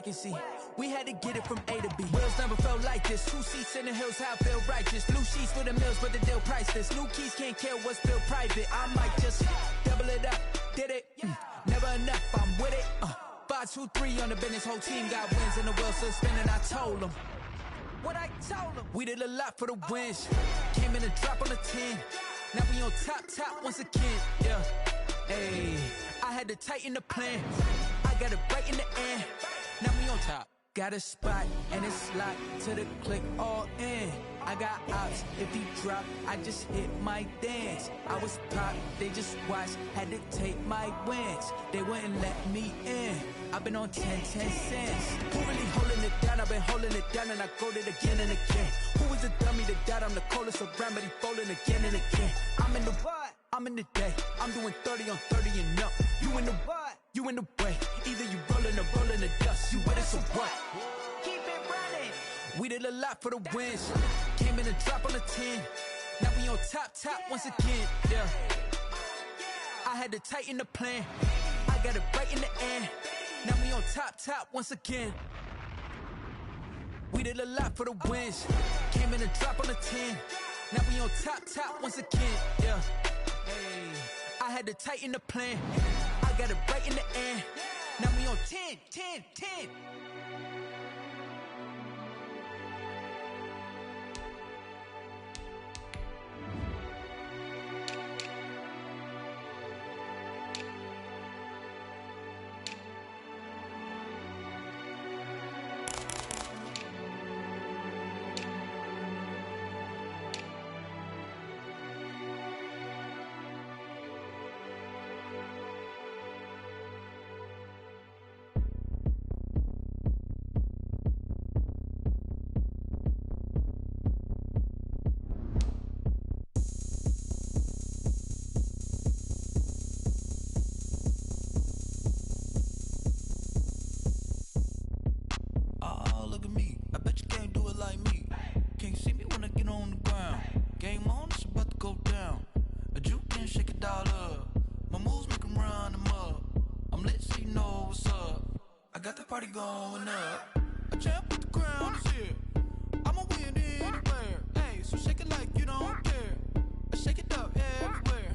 vacancy. We had to get it from A to B. Wheels never felt like this. 2 seats in the hills, how I feel righteous. Blue sheets for the mills, but the deal priceless. New keys can't kill what's still private. I might just double it up, did it. Never enough, I'm with it. 5, 2, 3 on the business. Whole team got wins and the wheels still spinning. I told them what I told them. We did a lot for the wins. Came in a drop on the 10. Now we on top once again. Yeah, hey, I had to tighten the plan. I got it right in the end. Now we on top. Got a spot and it's locked to the click all in. I got ops, if he drop, I just hit my dance. I was pop, they just watched, had to take my wins. They wouldn't let me in. I've been on 10 cents. Who really holding it down? I've been holding it down and I go it again and again. Who was the dummy that died? I'm the coldest around, but he falling again and again. I'm in the what? I'm in the day. I'm doing 30 on 30 and up. You in the what? You in the way. Either you rolling or rolling the dust. You with us or what? Keep it running. We did a lot for the wins. Came in a drop on the 10. Now we on top once again. Yeah. I had to tighten the plan. I got it right in the end. Now we on top once again. We did a lot for the wins. Came in a drop on the 10. Now we on top once again. Yeah. Hey, I had to tighten the plan. I got it right in the end. Now we on 10. Party going up. A champ with the crown is here. I'ma win anywhere. Hey, so shake it like you don't care. I shake it up everywhere.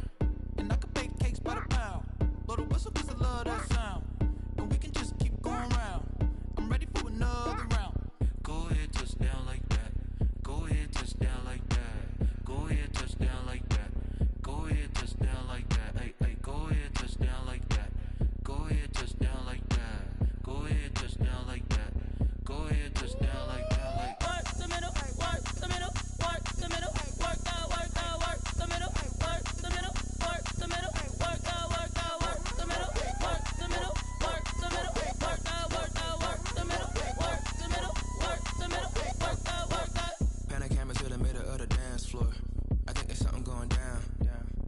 And I can bake cakes by the pound. Blow the whistle 'cause I love that sound. And we can just keep going round. I'm ready for another round. Go ahead, touch down like that. Go ahead, touch down like that. Go ahead, touch down like that. Go ahead, touch down like that. Hey, hey, go ahead, touch down like that. Go ahead, touch down like that. Go ahead, touch down like that. Go ahead, touch down like that. Like work the middle, work the middle, work the middle, work out, work out, work the middle, work the middle, work the middle, work out, work out, work the middle, work the middle, work the middle, work out, work out, work the middle, work the middle, work the middle, work out, work out. Panic cameras to the middle of the dance floor. I think there's something going down.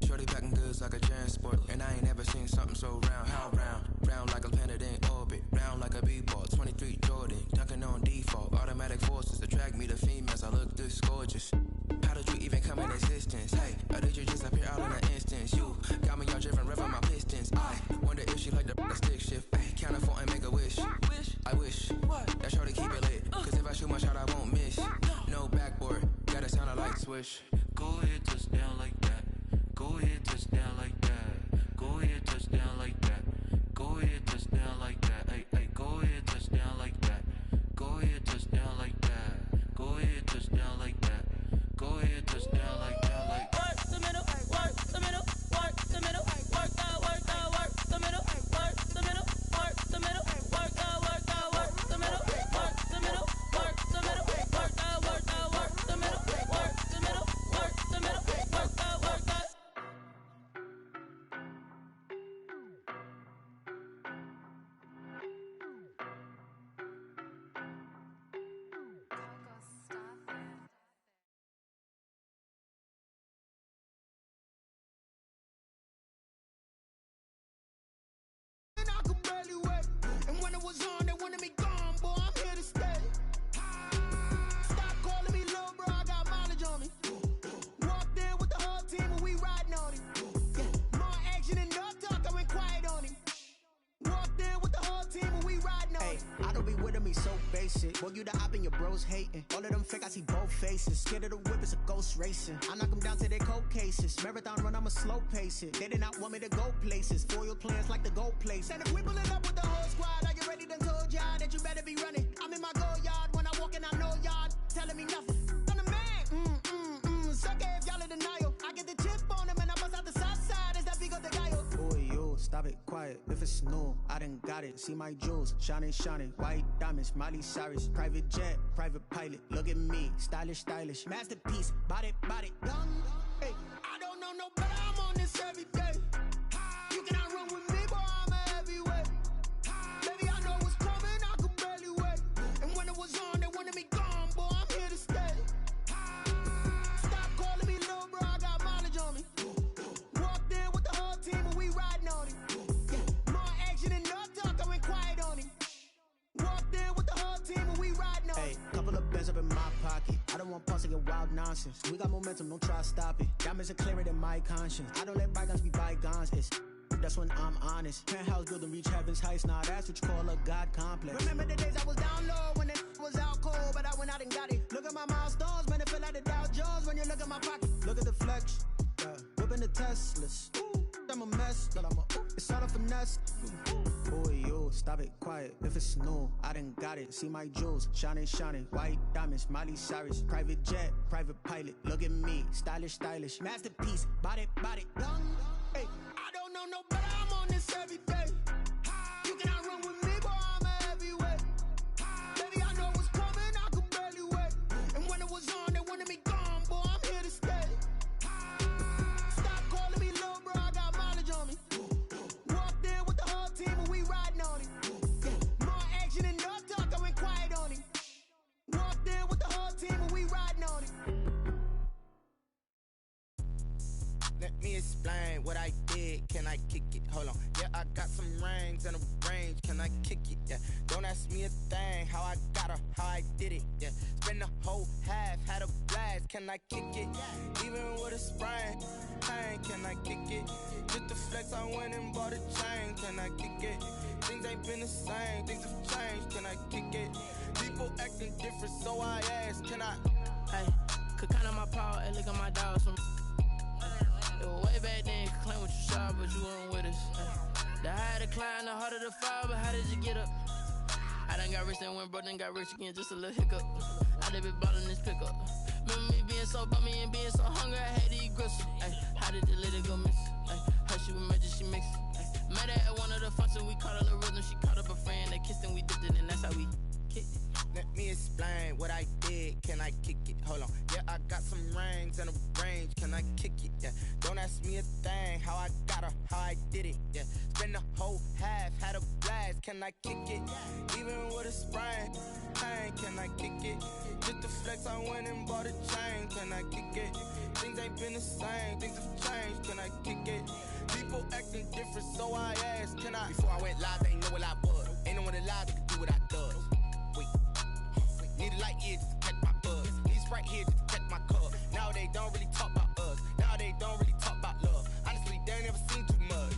Shorty packing goods like a transport, and I ain't never seen something so round. How round? Round like a planet in orbit, round like a b-ball. 23 Jordan, dunking on default. Automatic forces attract me to females. I look this gorgeous. How did you even come in existence? Hey, or did you just appear out in an instance? You got me all driven, revving my pistons. I wonder if she like the stick shift. Ay, count a 4 and make a wish. I wish that shorty keep it lit. 'Cause if I shoot my shot, I won't miss. No backboard, gotta sound a light switch. go ahead, touch down like that. Go ahead, touch down like that. Go ahead, touch down like that. Go ahead, touch down like that. Hey, hey, go ahead, touch down like that. Go ahead, touch down like that. Go ahead, touch down like that. Go ahead, touch down like that. Like work the middle, work the middle, work the middle, work out, work out, work the middle, work the middle, work the middle, work out, work out, work the middle, work the middle, work the middle, work out, work out, work the middle, work the middle, work the middle, work out, work out. I could barely wait. And when it was on, they wanted me gone, boy, I'm here to stay. Stop calling me little bro, I got mileage on me. Walked in with the whole team and we riding on him. Yeah. More action and no talk, I went quiet on him. Walked in with the whole team and we riding on him. I don't be it to me so basic. Boy, you the op and your bros hating. All of them fake, I see both faces. Scared of the whip, it's a ghost racing. I knock them down to their cold cases. Marathon run, I'ma slow pace it. They did not want me to go places. Foil plans like the gold place. And if we pulling up with the whole squad, are you ready? Done told y'all that you better be running. I'm in my go yard when I walk in, I know y'all telling me nothing. I'm the man. Suck it if y'all in denial. I get the chip on them and I bust out the south side. Is that big of the guy? Boy, yo, stop it, quiet. If it's new, I done got it. See my jewels, shining, shining. White diamonds, Miley Cyrus. Private jet, private pilot. Look at me, stylish, stylish. Masterpiece, body, young. Hey, I don't know no better. I'm on this every day. You cannot run with me, boy. I'm a heavyweight. Baby, I know what's coming. I could barely wait. And when it was on, they wanted me gone, boy. I'm here to stay. Stop calling me little bro. I got mileage on me. Walked in with the whole team and we riding on it. Yeah, more action and no talk. I went quiet on it. Walked in with the whole team and we riding on it. Hey, couple of bands up in my pocket. I don't want pulse to get wild nonsense. We got momentum, don't try to stop it. Diamonds are clearer than my conscience. I don't let bygones be bygones. That's when I'm honest. Penthouse building, reach heaven's heights. Nah, that's what you call a God complex. Remember the days I was down low when it was out cold, but I went out and got it. Look at my milestones, man, it feel like the Dow Jones when you look at my pocket. Look at the flex, whipping the Teslas. I'm a mess, but it's all a finesse. Boy, yo, stop it, quiet. If it's new, I done got it. See my jewels, shining, shining. White diamonds, Miley Cyrus. Private jet, private pilot. Look at me, stylish, stylish. Masterpiece, body, young. Hey, I don't know no better. I'm on this every day. You cannot run with me, boy. I'm a heavyweight. Baby, I know what's coming. I could barely wait. And when it was on, they wanted me gone, boy. I'm here to stay. Stop calling me little bro. I got mileage on me. Walked in with the whole team and we riding on it. Yeah, more action and no talk. I went quiet on it. Walked in with the whole team and we riding on it. Let me explain what I did. Can I kick it? Hold on. Yeah, I got some rings and a range. Can I kick it? Yeah. Don't ask me a thing. How I got her, how I did it. Yeah. Spend the whole half, had a blast. Can I kick it? Even with a sprain. Pain, can I kick it? Just the flex, I went and bought a chain. Can I kick it? Things ain't been the same. Things have changed. Can I kick it? People acting different, so I ask. Can I? Hey, could count on my power and look at my dogs from. It was way back then, could claim what you saw, but you weren't with us. The higher the climb, the harder the fall, but how did you get up? I done got rich, then went broke, then got rich again, just a little hiccup. I done been ballin' this pickup. Remember me being so bummy and being so hungry, I had to eat gristle. Ay, how did the lady go miss? Her she was magic, she mixed. Met her at one of the functions, we caught a little rhythm, she caught up a friend, they kissed and we dipped it, and that's how we kicked it. Let me explain what I did. Can I kick it? Hold on. Yeah, I got some rings and a range. Can I kick it? Yeah. Don't ask me a thing. How I got her, how I did it. Yeah. Spend the whole half, had a blast. Can I kick it? Even with a sprain. Pain, can I kick it? Just the flex, I went and bought a chain. Can I kick it? Things ain't been the same. Things have changed. Can I kick it? People acting different, so I asked. Can I? Before I went live, they ain't know what I was. Ain't no one alive that could do what I does. Need a light here just to catch my buzz. Need Sprite here just to catch my cup. Now they don't really talk about us. Now they don't really talk about love. Honestly, they ain't never seen too much.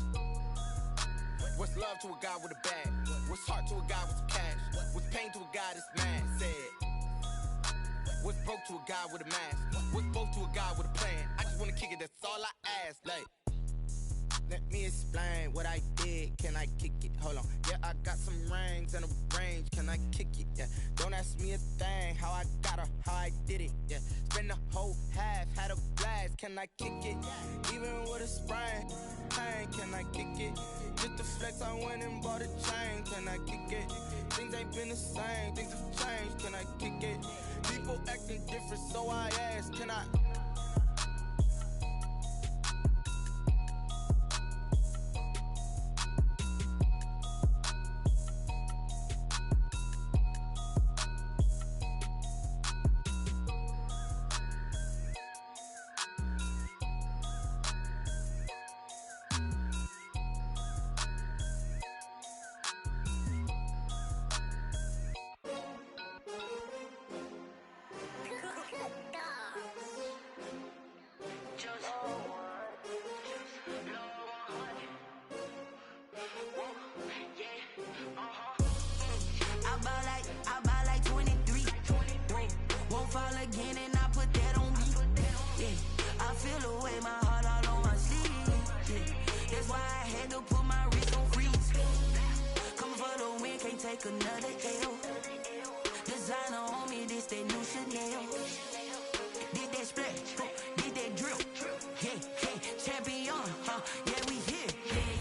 What's love to a guy with a bag? What's heart to a guy with some cash? What's pain to a guy that's mad? Said. What's broke to a guy with a mask? What's both to a guy with a plan? I just wanna kick it, that's all I ask. Like, let me explain what I did. Can I kick it? Hold on. Yeah, I got some rings and a range. Can I kick it? Yeah. Don't ask me a thing. How I got her, how I did it. Yeah. Spend the whole half, had a blast. Can I kick it? Even with a sprain. Pain, can I kick it? Just the flex, I went and bought a chain. Can I kick it? Things ain't been the same. Things have changed. Can I kick it? People acting different, so I ask. Can I? take another L. Designer on me, this that new Chanel. Did that split, did that drill. Yeah, champion, yeah, we here.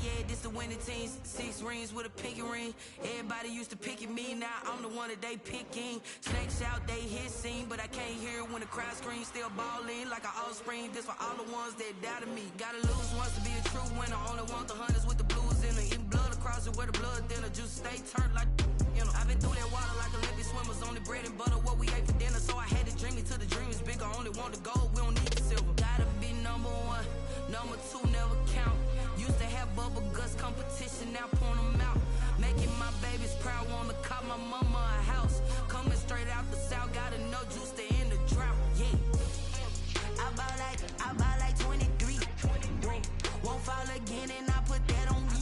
Yeah, this the winning teams. 6 rings with a pinky ring. Everybody used to picking me, now I'm the one that they picking. Snakes out, they hissing, but I can't hear when the crowd screams. Still balling like an offspring. This for all the ones that doubted me. Gotta lose once to be a true winner. Only want the hunters with the blues in it. Eating blood across it where the blood thinner. Juice stay turned like, you know. I've been through that water like Olympic swimmers. Only bread and butter, what we ate for dinner. So I had to dream it till the dream is bigger. Only want the gold, we don't need the silver. Gotta be number 1, number 2 never count. Used to have bubble guts competition, now point them out. Making my babies proud, wanna call my mama a house. Coming straight out the south, gotta know juice to end the drought. Yeah, I bought like 23. Won't fall again, and I put that on me.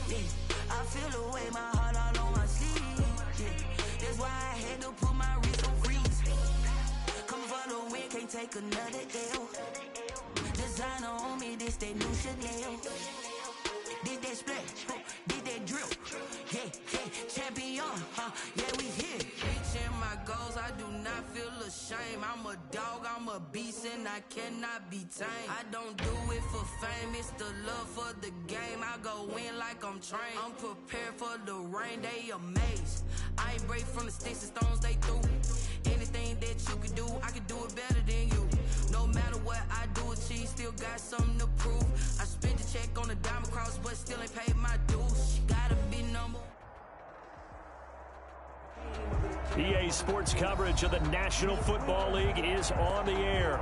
Yeah, I feel the way, my heart all on my sleeve. Yeah, that's why I had to put my wrist on freeze. Coming for the win, can't take another L. Designer on me, this that new Chanel. Did that split, did that drill. Yeah, champion, yeah, we here. Reaching my goals, I do not feel ashamed. I'm a dog, I'm a beast, and I cannot be tamed. I don't do it for fame, it's the love for the game. I go in like I'm trained. I'm prepared for the rain, they amazed. I ain't break from the sticks and stones they threw. Anything that you can do, I can do it better than you. No matter what I do, achieve, still got something to prove. I spent the check on the diamond cross, but still ain't paid my dues. Gotta be number. EA Sports coverage of the National Football League is on the air.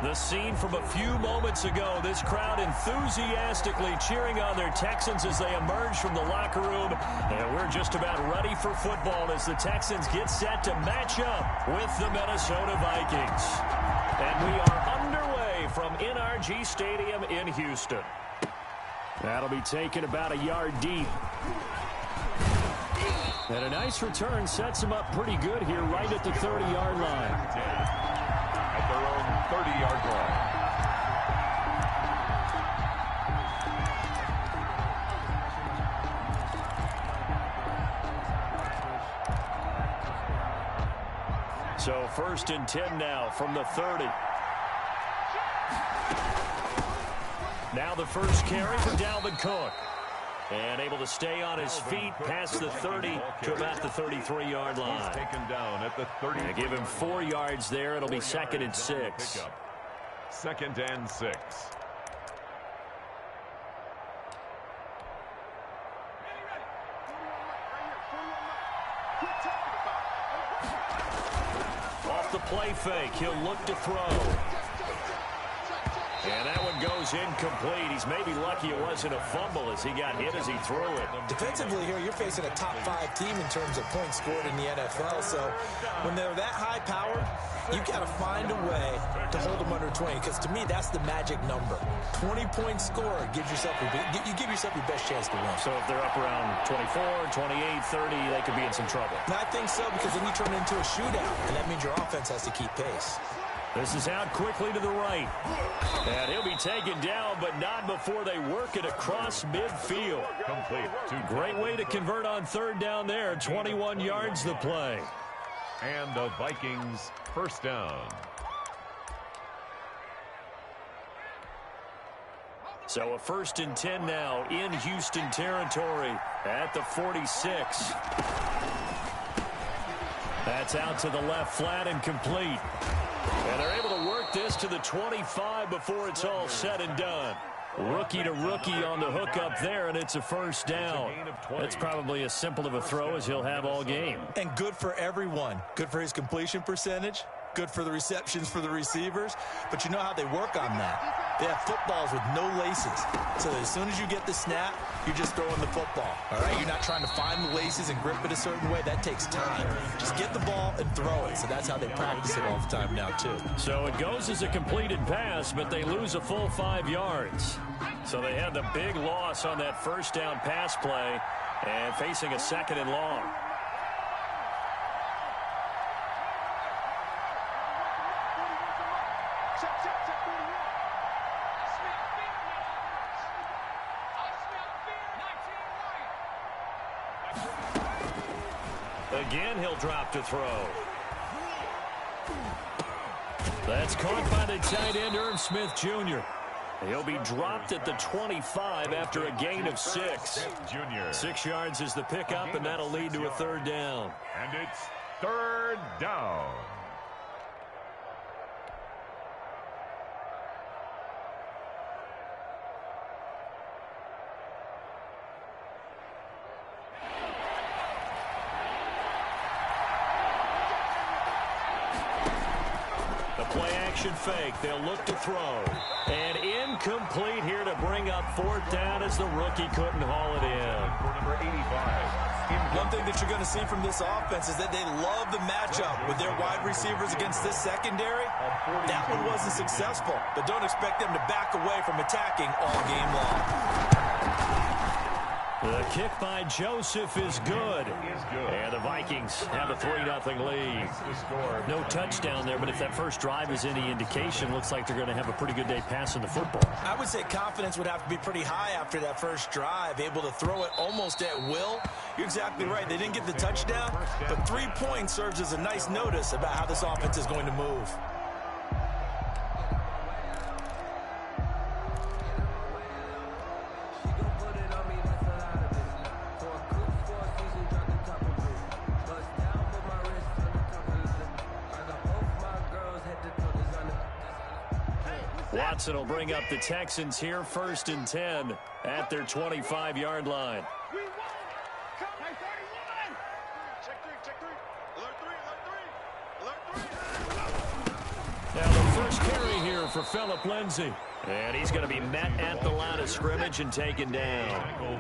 The scene from a few moments ago, this crowd enthusiastically cheering on their Texans as they emerge from the locker room. And we're just about ready for football as the Texans get set to match up with the Minnesota Vikings. And we are underway from NRG Stadium in Houston. That'll be taken about a yard deep. And a nice return sets him up pretty good here right at the 30-yard line. At their own 30-yard line. So 1st and 10 now from the 30. Now the first carry for Dalvin Cook. And able to stay on his feet past the 30 to about the 33-yard line. He's taken down at the 30. Give him 4 yards there. It'll be 2nd and 6. 2nd and 6. Off the play fake, he'll look to throw. And that one goes incomplete. He's maybe lucky it wasn't a fumble as he got hit as he threw it. Defensively here, you're facing a top 5 team in terms of points scored in the NFL. So when they're that high powered, you've got to find a way to hold them under 20. Because to me, that's the magic number. 20-point score gives yourself you give yourself your best chance to win. So if they're up around 24, 28, 30, they could be in some trouble. And I think so, because then you turn it into a shootout, and that means your offense has to keep pace. This is out quickly to the right. And he'll be taken down, but not before they work it across midfield. Complete. Great way to convert on 3rd down there. 21 yards the play. And the Vikings first down. So a 1st and 10 now in Houston territory at the 46. That's out to the left flat and complete. And they're able to work this to the 25 before it's all said and done. Rookie to rookie on the hook up there, and it's a first down. That's probably as simple of a throw as he'll have all game. And good for everyone. Good for his completion percentage. Good for the receptions for the receivers. But you know how they work on that. They have footballs with no laces. So as soon as you get the snap, you're just throwing the football. All right? You're not trying to find the laces and grip it a certain way. That takes time. Just get the ball and throw it. So that's how they practice it all the time now, too. So it goes as a completed pass, but they lose a full 5 yards. So they had the big loss on that first down pass play and facing a 2nd and long. Again, he'll drop to throw. That's caught by the tight end, Irv Smith Jr. He'll be dropped at the 25 after a gain of 6. 6 yards is the pickup, and that'll lead to a third down. And it's third down. Play-action fake. They'll look to throw. And incomplete here to bring up fourth down as the rookie couldn't haul it in. For number 85. One thing that you're going to see from this offense is that they love the matchup with their wide receivers against this secondary. That one wasn't successful, but don't expect them to back away from attacking all game long. The kick by Joseph is good. And the Vikings have a 3-0 lead. No touchdown there, but if that first drive is any indication, looks like they're going to have a pretty good day passing the football. I would say confidence would have to be pretty high after that first drive, able to throw it almost at will. You're exactly right. They didn't get the touchdown, but 3 points serves as a nice notice about how this offense is going to move. Watson will bring up the Texans here, 1st and 10 at their 25-yard line. Now the first carry here for Phillip Lindsay. And he's going to be met at the line of scrimmage and taken down.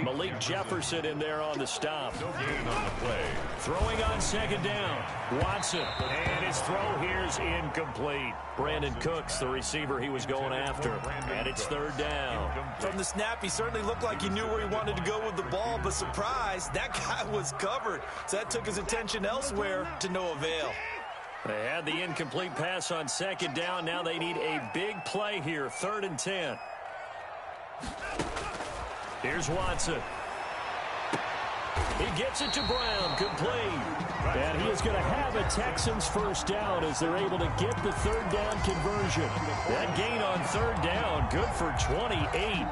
Malik Jefferson in there on the stop. No gain on the play. Throwing on 2nd down. Watson. And his throw here's incomplete. Brandon Cooks, the receiver he was going after. And it's 3rd down. From the snap, he certainly looked like he knew where he wanted to go with the ball, but surprise, that guy was covered. So that took his attention elsewhere to no avail. They had the incomplete pass on 2nd down. Now they need a big play here, 3rd and 10. Here's Watson. He gets it to Brown, complete. And he is going to have a Texans first down as they're able to get the 3rd down conversion. That gain on 3rd down, good for 28.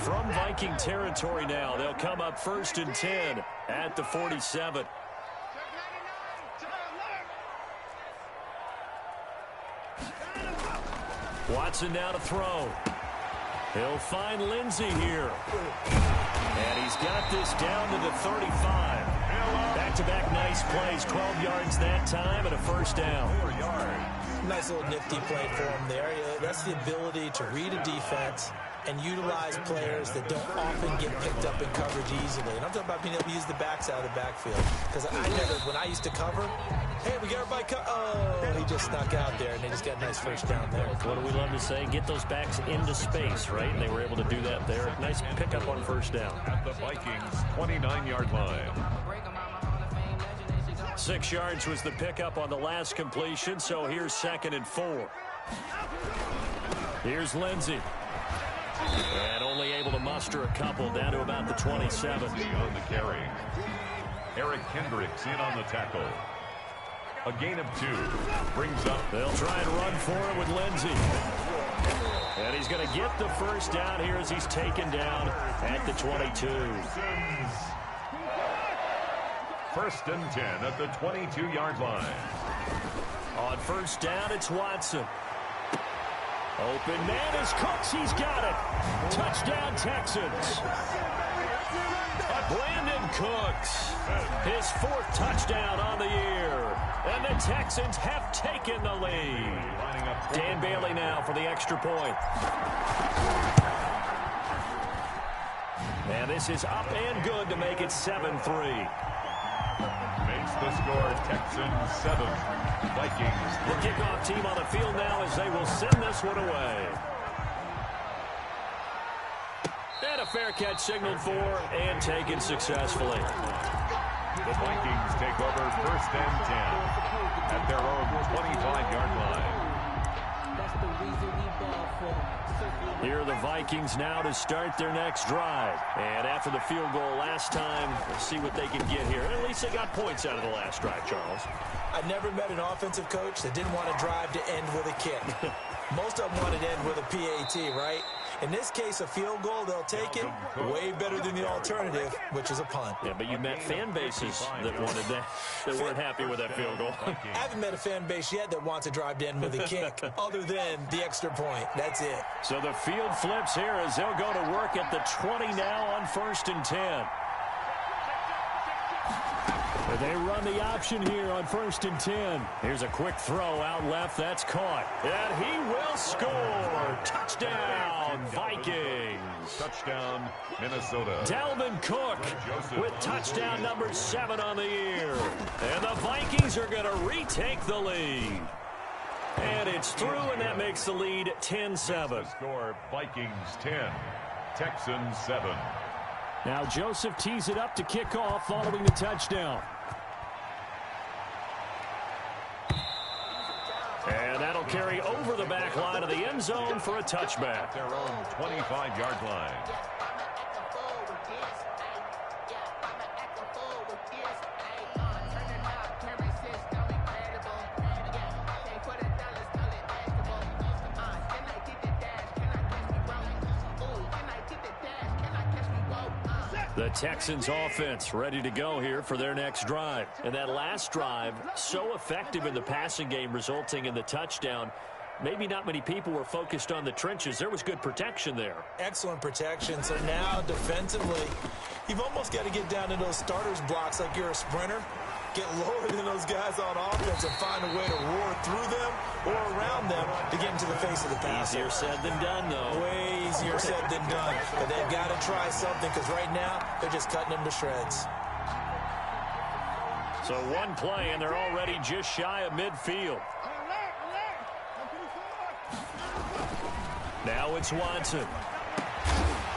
From Viking territory now, they'll come up 1st and 10 at the 47. Watson now to throw. He'll find Lindsay here. And he's got this down to the 35. Back-to-back nice plays, 12 yards that time and a first down. Nice little nifty play for him there. That's the ability to read a defense and utilize players that don't often get picked up in coverage easily. And I'm talking about being able to use the backs out of the backfield. Because I never, when I used to cover, hey, we got everybody oh, he just snuck out there, and they just got a nice first down there. What do we love to say? Get those backs into space, right? And they were able to do that there. Nice pickup on first down. At the Vikings' 29-yard line. 6 yards was the pickup on the last completion, so here's 2nd and 4. Here's Lindsay. And only able to muster a couple down to about the 27. On the carry. Eric Kendricks in on the tackle. A gain of 2. Brings up. They'll try and run for it with Lindsay. And he's going to get the first down here as he's taken down at the 22. 1st and 10 at the 22-yard line. On first down, it's Watson. Open man is Cooks. He's got it. Touchdown, Texans. Brandon Cooks. His 4th touchdown on the year. And the Texans have taken the lead. Dan Bailey now for the extra point. And this is up and good to make it 7-3. Makes the score Texans 7. Vikings. The kickoff team on the field now as they will send this one away. And a fair catch signaled for and taken successfully. The Vikings take over 1st and 10 at their own 25-yard line. Here are the Vikings now to start their next drive. And after the field goal last time, we'll see what they can get here. And at least they got points out of the last drive, Charles. I never met an offensive coach that didn't want to drive to end with a kick. Most of them wanted to end with a PAT, right? In this case, a field goal, they'll take it. Way better than the alternative, which is a punt. Yeah, but you met fan bases that wanted that weren't happy with that field goal. I haven't met a fan base yet that wants to drive to end with a kick, other than the extra point. That's it. So the field flips here as they'll go to work at the 20 now on 1st and 10. They run the option here on 1st and 10. Here's a quick throw out left. That's caught. And he will score. Touchdown, Vikings. Touchdown, Minnesota. Dalvin Cook with touchdown number 7 on the year. And the Vikings are going to retake the lead. And it's through, and that makes the lead 10-7. Score, Vikings 10, Texans 7. Now Joseph tees it up to kick off following the touchdown. And that'll carry over the back line of the end zone for a touchback. Their own 25-yard line. The Texans offense ready to go here for their next drive. And that last drive, so effective in the passing game, resulting in the touchdown. Maybe not many people were focused on the trenches. There was good protection there. Excellent protection. So now defensively, you've almost got to get down to those starters blocks like you're a sprinter. Get lower than those guys on offense and find a way to roar through them or around them to get into the face of the passer. Easier said than done, though. Way easier said than done. But they've got to try something because right now they're just cutting them to shreds. So one play, and they're already just shy of midfield. Now it's Watson.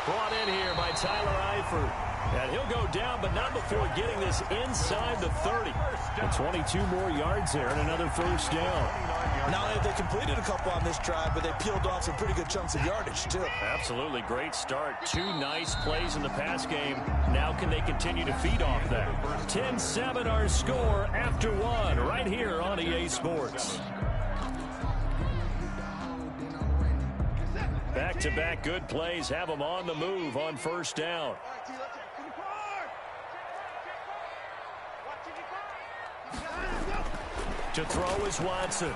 Brought in here by Tyler Eifert. And he'll go down, but not before getting this inside the 30. And 22 more yards there and another first down. Not only have they completed a couple on this drive, but they peeled off some pretty good chunks of yardage, too. Absolutely. Great start. 2 nice plays in the pass game. Now can they continue to feed off that? 10-7 our score after 1 right here on EA Sports. Back-to-back good plays have them on the move on first down. To throw is Watson.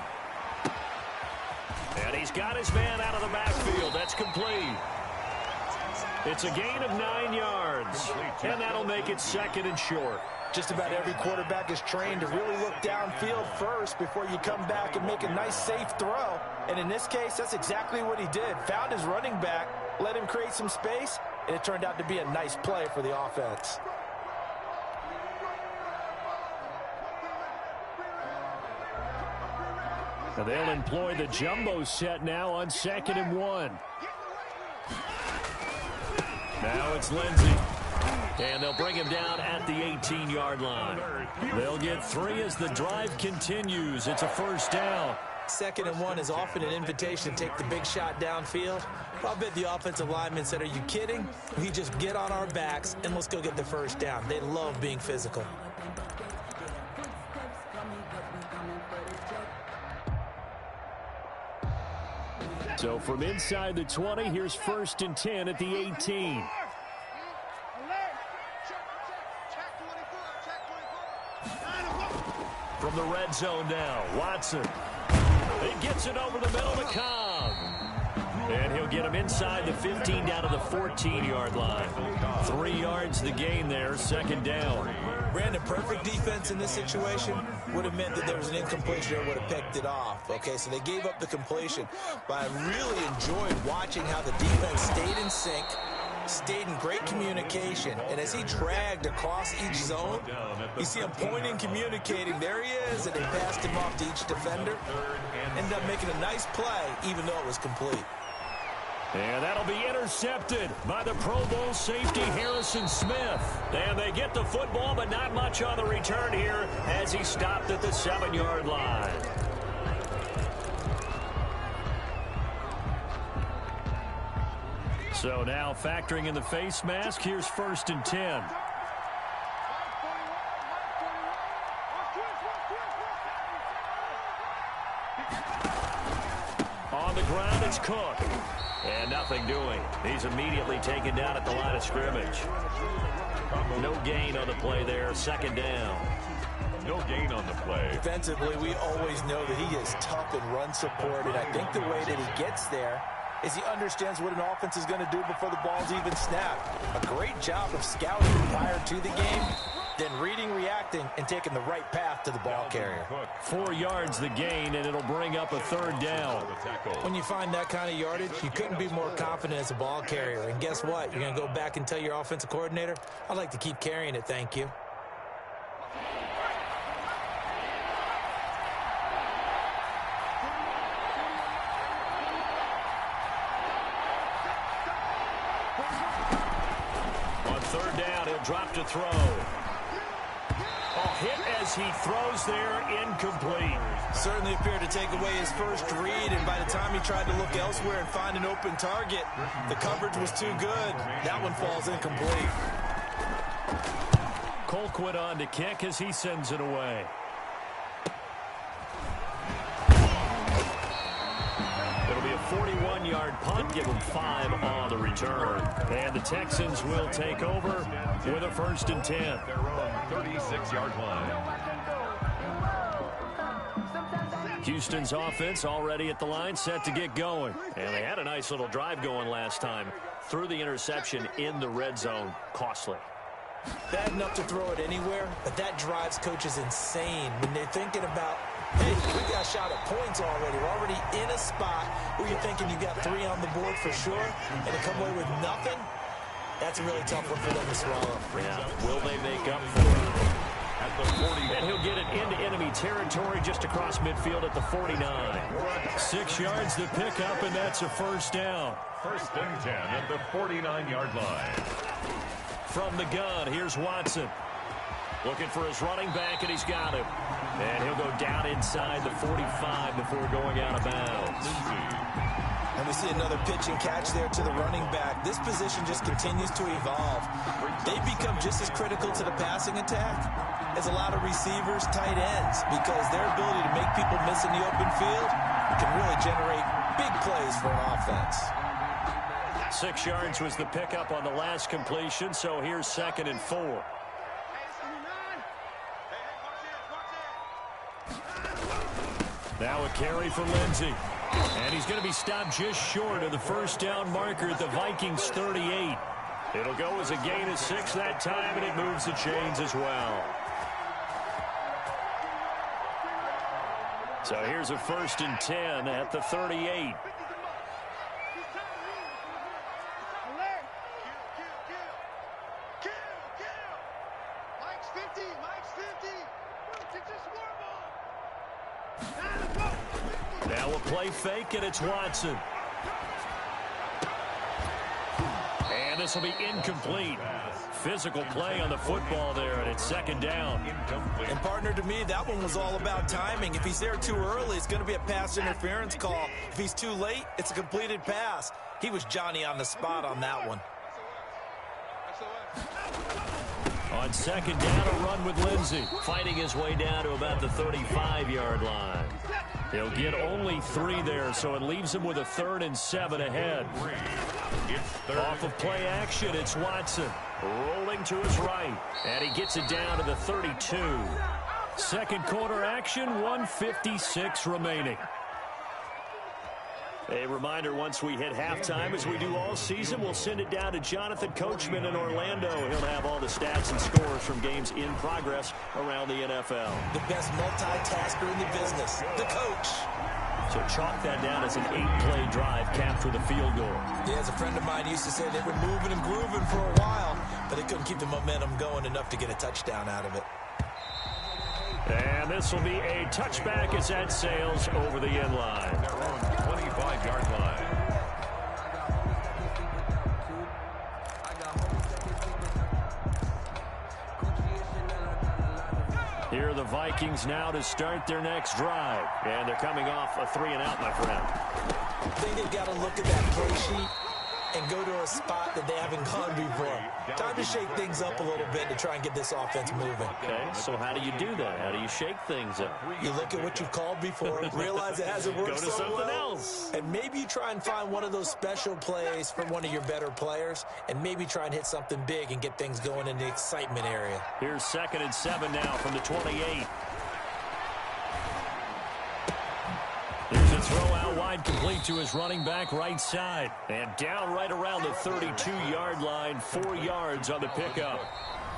And he's got his man out of the backfield. That's complete. It's a gain of 9 yards. And that'll make it 2nd and short. Just about every quarterback is trained to really look downfield first before you come back and make a nice, safe throw. And in this case, that's exactly what he did. Found his running back, let him create some space, and it turned out to be a nice play for the offense. Now they'll employ the jumbo set now on 2nd and 1. Now it's Lindsey. And they'll bring him down at the 18-yard line. They'll get 3 as the drive continues. It's a first down. 2nd and 1 is often an invitation to take the big shot downfield. I'll bet the offensive lineman said, are you kidding? We just get on our backs and let's go get the first down. They love being physical. So from inside the 20, here's 1st and 10 at the 18. From the red zone now, Watson. He gets it over the middle to Cobb. And he'll get him inside the 15 down to the 14-yard line. 3 yards the gain there, 2nd down. Brandon, perfect defense in this situation would have meant that there was an incompletion or would have picked it off. Okay, so they gave up the completion. But I really enjoyed watching how the defense stayed in sync, stayed in great communication, and as he dragged across each zone, you see him pointing, communicating. There he is, and they passed him off to each defender. Ended up making a nice play, even though it was complete. And that'll be intercepted by the Pro Bowl safety Harrison Smith. And they get the football, but not much on the return here as he stopped at the 7-yard line. So now factoring in the face mask, here's 1st and 10. On the ground, it's Cook. And nothing doing. He's immediately taken down at the line of scrimmage. No gain on the play there. 2nd down. No gain on the play. Defensively, we always know that he is tough in run support, and I think the way that he gets there is he understands what an offense is going to do before the ball's even snapped. A great job of scouting prior to the game, then reading, reacting, and taking the right path to the ball carrier. 4 yards the gain, and it'll bring up a 3rd down. When you find that kind of yardage, you couldn't be more confident as a ball carrier. And guess what? You're going to go back and tell your offensive coordinator, I'd like to keep carrying it, thank you. On 3rd down, he'll drop to throw. Hit as he throws there, incomplete. Certainly appeared to take away his first read, and by the time he tried to look elsewhere and find an open target, the coverage was too good. That one falls incomplete. Colquitt on to kick as he sends it away. It'll be a 41-yard punt, give them 5 on the return. And the Texans will take over with a 1st and 10. Their own 36-yard line. Houston's offense already at the line, set to get going. And they had a nice little drive going last time. Threw the interception in the red zone. Costly. Bad enough to throw it anywhere, but that drives coaches insane when they're thinking about, hey, we got a shot at points already. We're already in a spot where you're thinking you got 3 on the board for sure, and to come away with nothing, that's a really tough one for them to swallow. Yeah. Will they make up for it? At the 40. And he'll get it into enemy territory just across midfield at the 49. 6 yards to pick up, and that's a 1st down. 1st and 10 at the 49-yard line. From the gun, here's Watson. Looking for his running back, and he's got him. And he'll go down inside the 45 before going out of bounds. And we see another pitch and catch there to the running back. This position just continues to evolve. They've become just as critical to the passing attack as a lot of receivers, tight ends, because their ability to make people miss in the open field can really generate big plays for an offense. 6 yards was the pickup on the last completion, so here's 2nd and 4. Now a carry for Lindsey. And he's going to be stopped just short of the 1st down marker at the Vikings 38. It'll go as a gain of 6 that time, and it moves the chains as well. So here's a 1st and 10 at the 38. Now a play fake, and it's Watson. And this will be incomplete. Physical play on the football there, and it's 2nd down. And partner, to me, that one was all about timing. If he's there too early, it's going to be a pass interference call. If he's too late, it's a completed pass. He was Johnny on the spot on that one. On 2nd down, a run with Lindsey, fighting his way down to about the 35-yard line. He'll get only 3 there, so it leaves him with a 3rd and 7 ahead. Off of play action, it's Watson. Rolling to his right, and he gets it down to the 32. 2nd quarter action, 1:56 remaining. A reminder, once we hit halftime, as we do all season, we'll send it down to Jonathan Coachman in Orlando. He'll have all the stats and scores from games in progress around the NFL. The best multitasker in the business, the coach. So chalk that down as an 8-play drive capped with a field goal. Yeah, as a friend of mine used to say, they were moving and grooving for a while, but they couldn't keep the momentum going enough to get a touchdown out of it. And this will be a touchback as that sails over the end line. Their own 25-yard line. Here are the Vikings now to start their next drive. And they're coming off a 3-and-out, my friend. I think they've got to look at that play sheet and go to a spot that they haven't gone before. Time to shake things up a little bit to try and get this offense moving. Okay, so how do you do that? How do you shake things up? You look at what you've called before, realize it hasn't worked Go to so something well, else. and maybe you try and find one of those special plays from one of your better players, and maybe try and hit something big and get things going in the excitement area. Here's 2nd and 7 now from the 28. There's a throw out wide, complete to his running back right side. And down right around the 32-yard line, 4 yards on the pickup.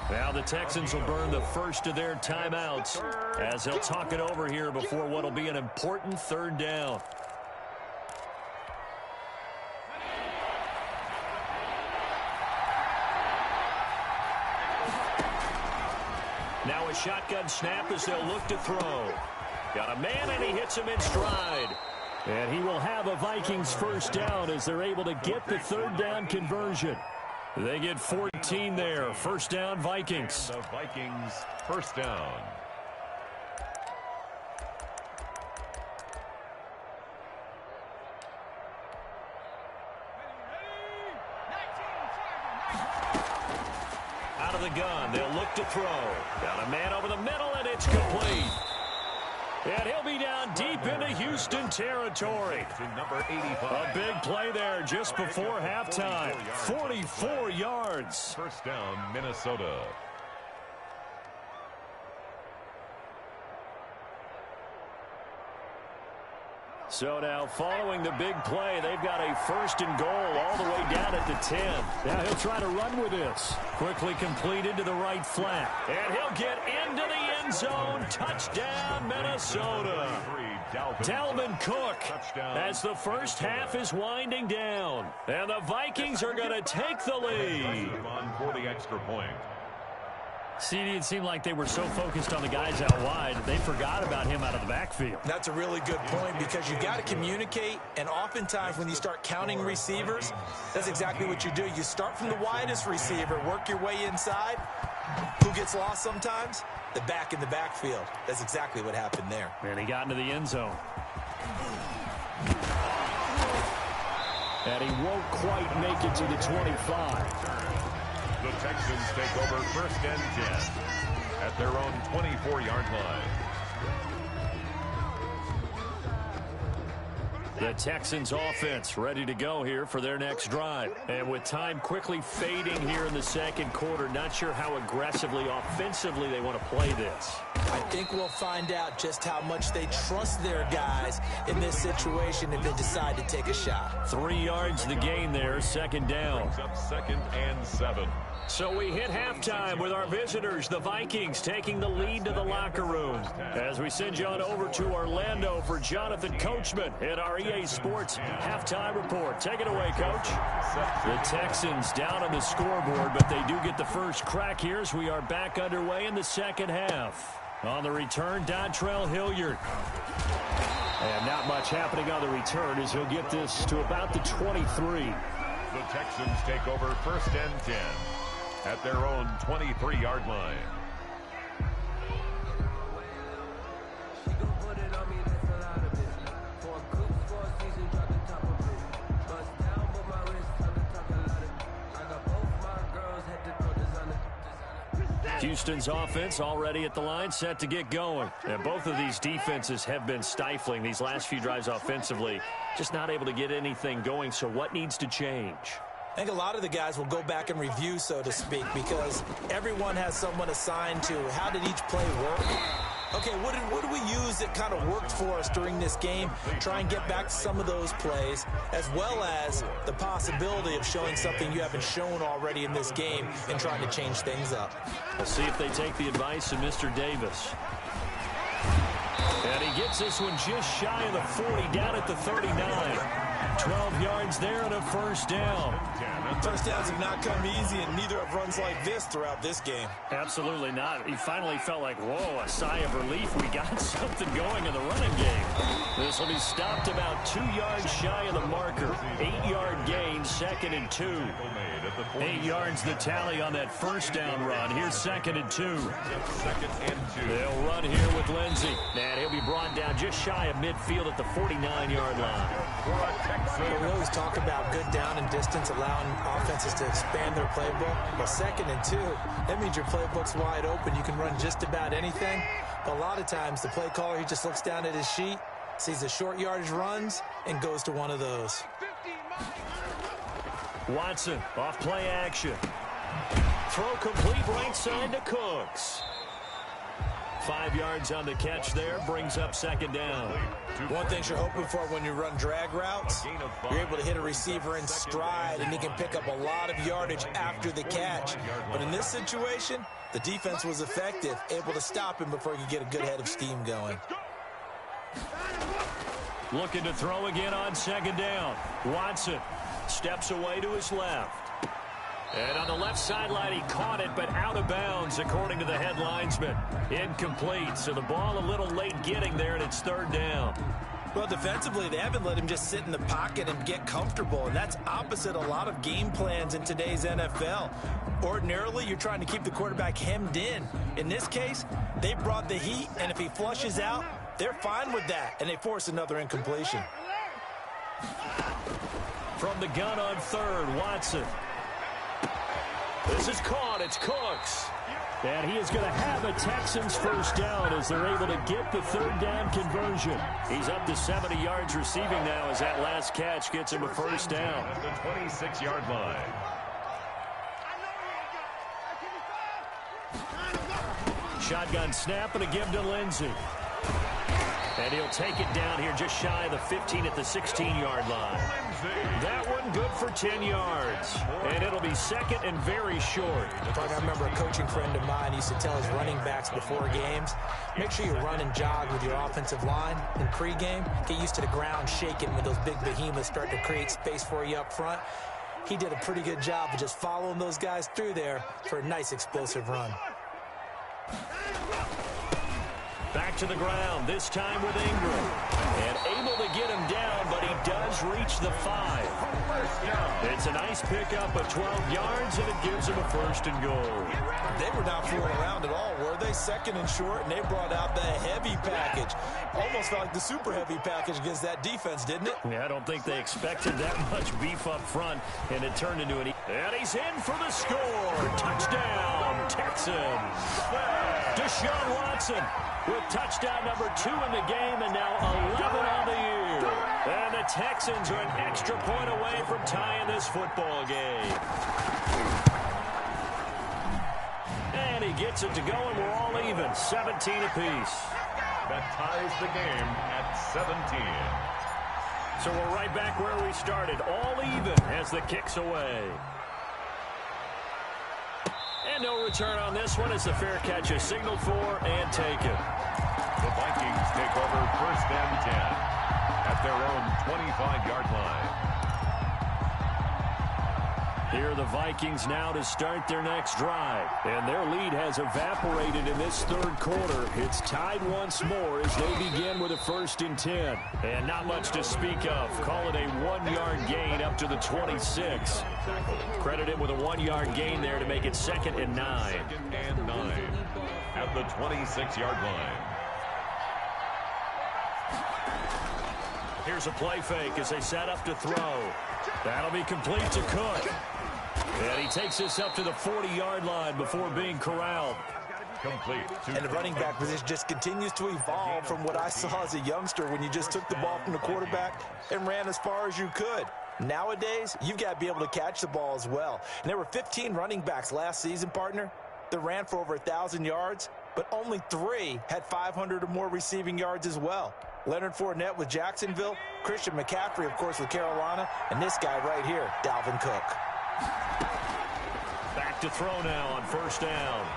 Now the Texans will burn the first of their timeouts as they'll talk it over here before what will be an important 3rd down. Now a shotgun snap as they'll look to throw. Got a man, and he hits him in stride. And he will have a Vikings first down as they're able to get the 3rd down conversion. They get 14 there. First down, Vikings. The Vikings first down. Out of the gun, they'll look to throw. Got a man over the middle, and it's complete. And he'll be down deep into Houston territory. Number 85. A big play there just before halftime. 44 yards. First down, Minnesota. So now following the big play, they've got a 1st and goal all the way down at the 10. Now he'll try to run with this. Quickly completed to the right flat. And he'll get into the end zone. Touchdown, Minnesota. Dalvin Cook as the first half is winding down. And the Vikings are going to take the lead. On for the extra point. CD, it seemed like they were so focused on the guys out wide, they forgot about him out of the backfield. That's a really good point because you got to communicate, and oftentimes when you start counting receivers, that's exactly what you do. You start from the widest receiver, work your way inside. Who gets lost sometimes? The back in the backfield. That's exactly what happened there. And he got into the end zone. And he won't quite make it to the 25. The Texans take over 1st and 10 at their own 24-yard line. The Texans offense ready to go here for their next drive. And with time quickly fading here in the 2nd quarter, not sure how aggressively, offensively they want to play this. I think we'll find out just how much they trust their guys in this situation if they decide to take a shot. 3 yards the gain there, 2nd down. Up 2nd and 7. So we hit halftime with our visitors, the Vikings, taking the lead to the locker room. As we send you on over to Orlando for Jonathan Coachman in our EA Sports halftime report. Take it away, Coach. The Texans down on the scoreboard, but they do get the first crack here as we are back underway in the 2nd half. On the return, Dontrell Hilliard. And not much happening on the return as he'll get this to about the 23. The Texans take over 1st and 10 at their own 23-yard line. Houston's offense already at the line, set to get going. And both of these defenses have been stifling these last few drives offensively. Just not able to get anything going, so what needs to change? I think a lot of the guys will go back and review, so to speak, because everyone has someone assigned to how did each play work. Okay, what do we use that kind of worked for us during this game? Try and get back to some of those plays, as well as the possibility of showing something you haven't shown already in this game and trying to change things up. We'll see if they take the advice of Mr. Davis. And he gets this one just shy of the 40, down at the 39. 12 yards there and a first down. First downs have not come easy, and neither have runs like this throughout this game. Absolutely not. He finally felt like, whoa, a sigh of relief. We got something going in the running game. This will be stopped about 2 yards shy of the marker. 8-yard gain, 2nd and 2. 8 yards the tally on that first down run. Here's 2nd and 2. 2nd and 2. They'll run here with Lindsey. And he'll be brought down just shy of midfield at the 49-yard line. We always talk about good down and distance, allowing offenses to expand their playbook. Well, 2nd and 2, that means your playbook's wide open. You can run just about anything. But a lot of times, the play caller, he just looks down at his sheet, sees the short yardage runs, and goes to one of those. Watson, off play action. Throw complete right side to Cooks. 5 yards on the catch there, brings up 2nd down. One thing you're hoping for when you run drag routes, you're able to hit a receiver in stride, and he can pick up a lot of yardage after the catch. But in this situation, the defense was effective, able to stop him before he could get a good head of steam going. Looking to throw again on 2nd down. Watson steps away to his left. And on the left sideline, he caught it, but out of bounds, according to the head linesman. Incomplete, so the ball a little late getting there, and it's 3rd down. Well, defensively, they haven't let him just sit in the pocket and get comfortable, and that's opposite a lot of game plans in today's NFL. Ordinarily, you're trying to keep the quarterback hemmed in. In this case, they brought the heat, and if he flushes out, they're fine with that, and they force another incompletion. From the gun on 3rd, Watson. This is caught. It's Cooks. And he is going to have a Texans 1st down as they're able to get the 3rd down conversion. He's up to 70 yards receiving now as that last catch gets him a 1st down. At the 26-yard line. Shotgun snap and a give to Lindsey. And he'll take it down here just shy of the 15 at the 16-yard line. That one good for 10 yards. And it'll be 2nd and very short. I remember a coaching friend of mine used to tell his running backs before games, make sure you run and jog with your offensive line in pregame. Get used to the ground shaking when those big behemoths start to create space for you up front. He did a pretty good job of just following those guys through there for a nice explosive run. Back to the ground, this time with Ingram. And able to get him down, but he does reach the 5. It's a nice pickup of 12 yards, and it gives him a 1st and goal. They were not fooling around at all, were they? 2nd and short, and they brought out the heavy package. Almost felt like the super heavy package against that defense, didn't it? Yeah, I don't think they expected that much beef up front, and it turned into an... And he's in for the score. Touchdown, Texans. Deshaun Watson with touchdown number 2 in the game, and now 11 on the year. And the Texans are an extra point away from tying this football game. And he gets it to go, and we're all even, 17 apiece. That ties the game at 17. So we're right back where we started, all even as the kick's away. And no return on this one as the fair catch is signaled for and taken. The Vikings take over 1st and 10 at their own 25-yard line. Here are the Vikings now to start their next drive. And their lead has evaporated in this 3rd quarter. It's tied once more as they begin with a 1st and 10. And not much to speak of. Call it a 1-yard gain up to the 26. Credit it with a 1-yard gain there to make it 2nd and 9. 2nd and 9 at the 26-yard line. Here's a play fake as they set up to throw. That'll be complete to Cook. And he takes this up to the 40-yard line before being corralled. Complete. And the running back position just continues to evolve from what I saw as a youngster when you just took the ball from the quarterback and ran as far as you could. Nowadays, you've got to be able to catch the ball as well. And there were 15 running backs last season, partner, that ran for over 1,000 yards, but only 3 had 500 or more receiving yards as well. Leonard Fournette with Jacksonville, Christian McCaffrey, of course, with Carolina, and this guy right here, Dalvin Cook. Back to throw now on 1st down.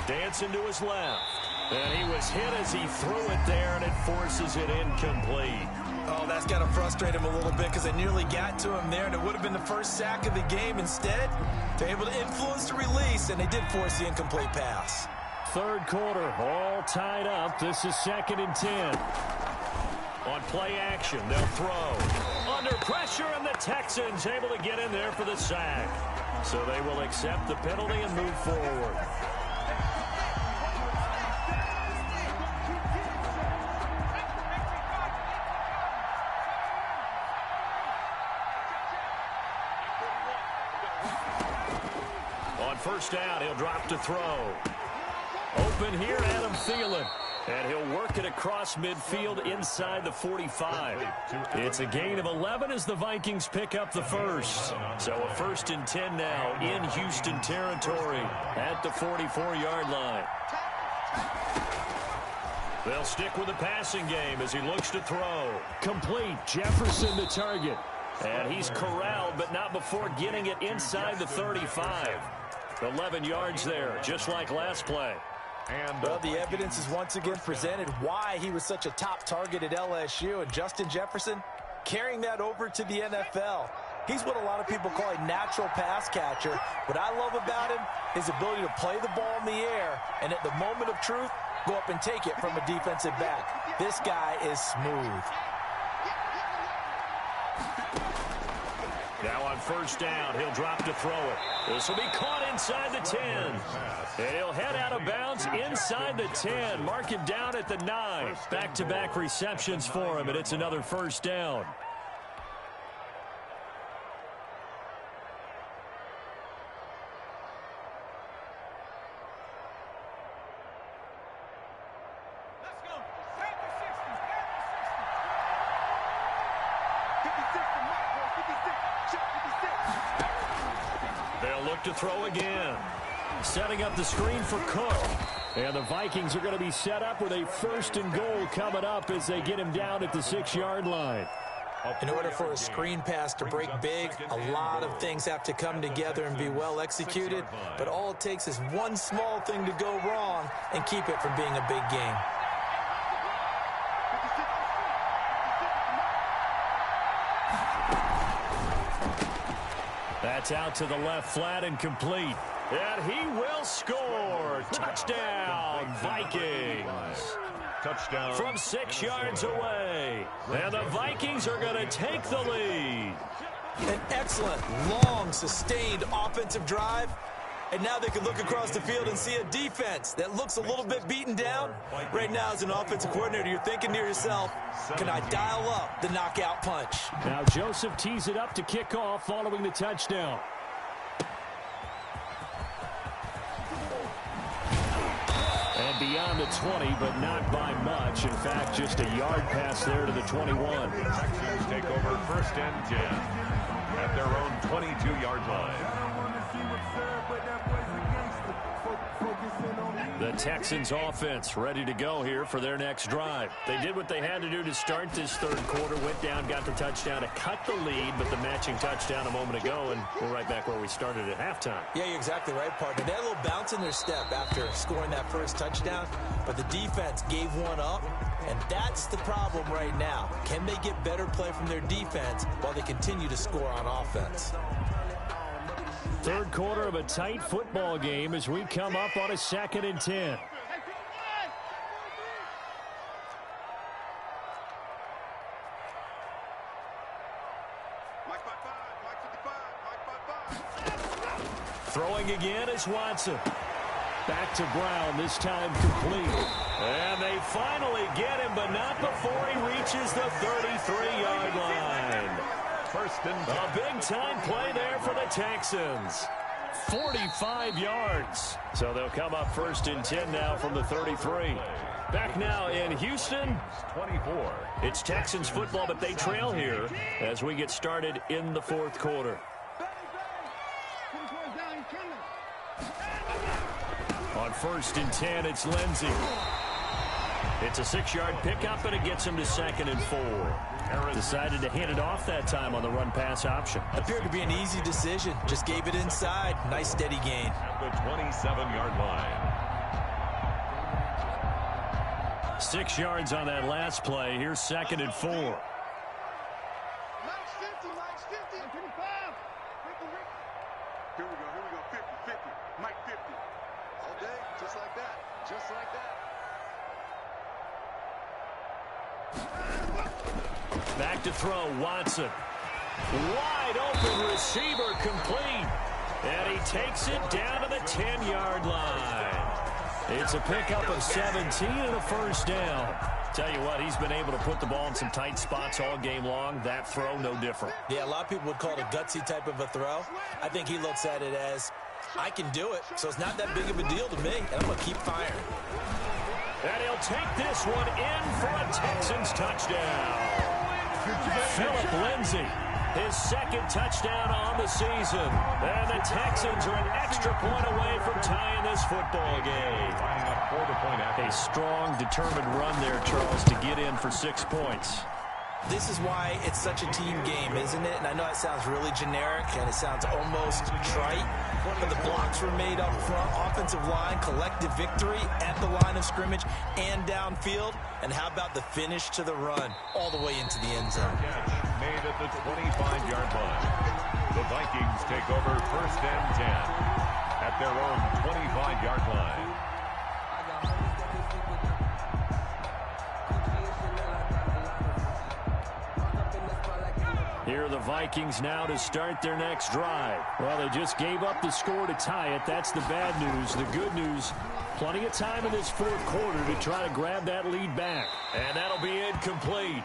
Dancing to his left. And he was hit as he threw it there, and it forces it incomplete. Oh, that's got to frustrate him a little bit because they nearly got to him there, and it would have been the first sack of the game. Instead, they're able to influence the release, and they did force the incomplete pass. 3rd quarter, all tied up. This is 2nd and 10. On play action, they'll throw. Under pressure, and the Texans able to get in there for the sack. So they will accept the penalty and move forward. first down, he'll drop to throw. Open here, Adam Thielen. And he'll work it across midfield inside the 45. It's a gain of 11 as the Vikings pick up the first. So a 1st and 10 now in Houston territory at the 44-yard line. They'll stick with the passing game as he looks to throw. Complete. Jefferson the target. And he's corralled, but not before getting it inside the 35. 11 yards there, just like last play. And well, the evidence is once again presented why he was such a top target at LSU. And Justin Jefferson carrying that over to the NFL. He's what a lot of people call a natural pass catcher. What I love about him is his ability to play the ball in the air and at the moment of truth, go up and take it from a defensive back. This guy is smooth. Now on first down, he'll drop to throw it. This will be caught inside the 10. And he'll head out of bounds inside the 10. Mark him down at the 9. Back-to-back receptions for him, and it's another first down. To throw again. Setting up the screen for Cook. And the Vikings are going to be set up with a 1st and goal coming up as they get him down at the 6-yard line. In order for a screen pass to break big, a lot of things have to come together and be well executed. But all it takes is one small thing to go wrong and keep it from being a big game. That's out to the left flat and complete. And he will score. Touchdown, Vikings. Touchdown. From 6 yards away. And the Vikings are going to take the lead. An excellent, long, sustained offensive drive. And now they can look across the field and see a defense that looks a little bit beaten down. Right now, as an offensive coordinator, you're thinking to yourself, can I dial up the knockout punch? Now Joseph tees it up to kick off following the touchdown. And beyond the 20, but not by much. In fact, just a yard pass there to the 21. Texans take over 1st and 10 at their own 22-yard line. The Texans offense ready to go here for their next drive. They did what they had to do to start this 3rd quarter, went down, got the touchdown to cut the lead, but the matching touchdown a moment ago, and we're right back where we started at halftime. Yeah, you're exactly right, partner. They had a little bounce in their step after scoring that first touchdown, but the defense gave one up, and that's the problem right now. Can they get better play from their defense while they continue to score on offense? 3rd quarter of a tight football game as we come up on a 2nd and 10. Throwing again is Watson. Back to Brown, this time complete. And they finally get him, but not before he reaches the 33-yard line. 1st and 10. A big-time play there for the Texans. 45 yards. So they'll come up 1st and 10 now from the 33. Back now in Houston. 24. It's Texans football, but they trail here as we get started in the 4th quarter. On 1st and 10, it's Lindsey. It's a 6-yard pickup, and it gets him to 2nd and 4. Decided to hand it off that time on the run-pass option. Appeared to be an easy decision. Just gave it inside. Nice, steady gain. At the 27-yard line. 6 yards on that last play. Here's 2nd and 4. Mike's 50, Mike's 50. 25. Here we go, 50, 50. Mike 50. All day, just like that, just like that. Back to throw, Watson. Wide open receiver complete. And he takes it down to the 10-yard line. It's a pickup of 17 and a 1st down. Tell you what, he's been able to put the ball in some tight spots all game long. That throw, no different. Yeah, a lot of people would call it a gutsy type of a throw. I think he looks at it as I can do it, so it's not that big of a deal to me, and I'm going to keep firing. And he'll take this one in for a Texans touchdown. Phillip Lindsay, his second touchdown on the season. And the Texans are an extra point away from tying this football game. A strong, determined run there, Charles, to get in for 6 points. This is why it's such a team game, isn't it? And I know it sounds really generic and it sounds almost trite, but the blocks were made up front, offensive line, collective victory at the line of scrimmage and downfield. And how about the finish to the run all the way into the end zone? Catch made at the 25-yard line. The Vikings take over 1st and 10 at their own 25-yard line. Here are the Vikings now to start their next drive. Well, they just gave up the score to tie it. That's the bad news. The good news, plenty of time in this fourth quarter to try to grab that lead back. And that'll be incomplete.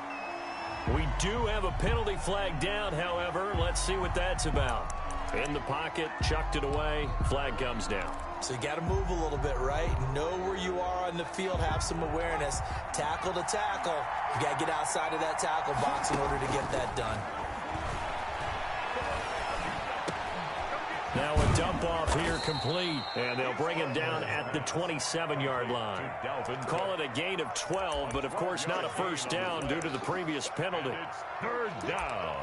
We do have a penalty flag down, however. Let's see what that's about. In the pocket, chucked it away, flag comes down. So you got to move a little bit, right? Know where you are on the field, have some awareness. Tackle to tackle. You got to get outside of that tackle box in order to get that done. Now a dump off here complete, and they'll bring him down at the 27-yard line. Call it a gain of 12, but of course not a first down due to the previous penalty. It's 3rd down.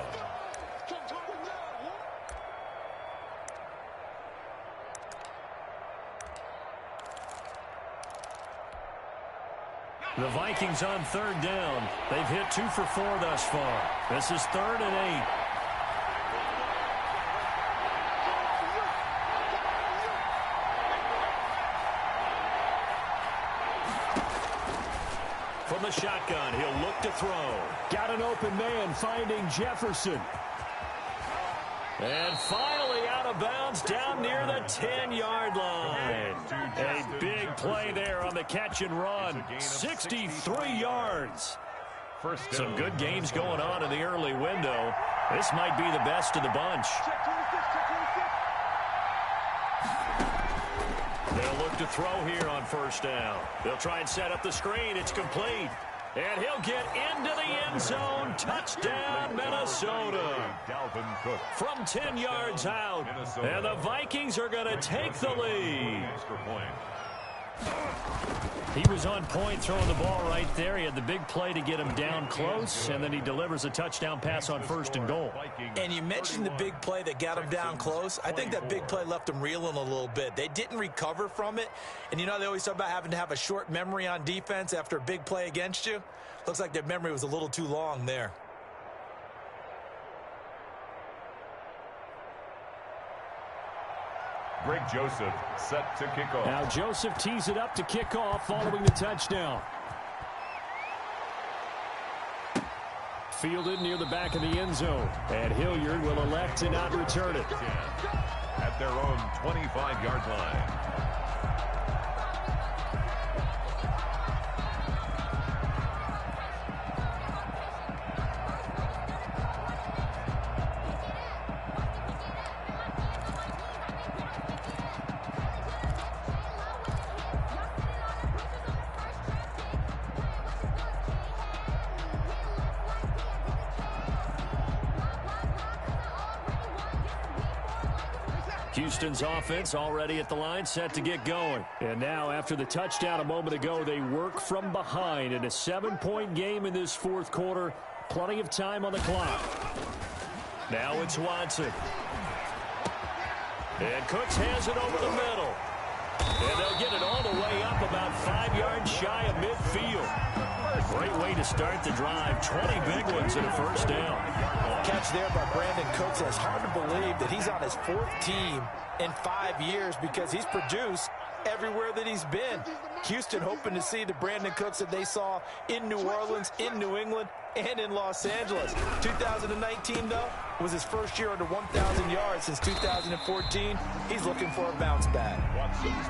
The Vikings on 3rd down. They've hit 2 for 4 thus far. This is 3rd and 8. From the shotgun, he'll look to throw. Got an open man finding Jefferson. And finally out of bounds down near the 10-yard line. A big play there on the catch and run. 63 yards. Some good games going on in the early window. This might be the best of the bunch. They'll look to throw here on 1st down. They'll try and set up the screen. It's complete. And he'll get into the end zone. Touchdown, Minnesota. From 10 yards out. And the Vikings are going to take the lead. He was on point throwing the ball right there. He had the big play to get him down close, and then he delivers a touchdown pass on 1st and goal. And you mentioned the big play that got him down close. I think that big play left him reeling a little bit. They didn't recover from it. And you know, they always talk about having to have a short memory on defense after a big play against you. Looks like their memory was a little too long there. Greg Joseph set to kick off. Now Joseph tees it up to kick off following the touchdown. Fielded near the back of the end zone. And Hilliard will elect to not return it. At their own 25-yard line. Houston's offense already at the line, set to get going. And now, after the touchdown a moment ago, they work from behind in a 7-point game in this fourth quarter. Plenty of time on the clock. Now it's Watson. And Cooks has it over the middle. And they'll get it all the way up about 5 yards shy of midfield. Great way to start the drive. 20 big ones and a first down. Catch there by Brandon Cooks. And it's hard to believe that he's on his 4th team in 5 years because he's produced everywhere that he's been. Houston hoping to see the Brandon Cooks that they saw in New Orleans, in New England, and in Los Angeles. 2019, though, was his first year under 1,000 yards since 2014. He's looking for a bounce back.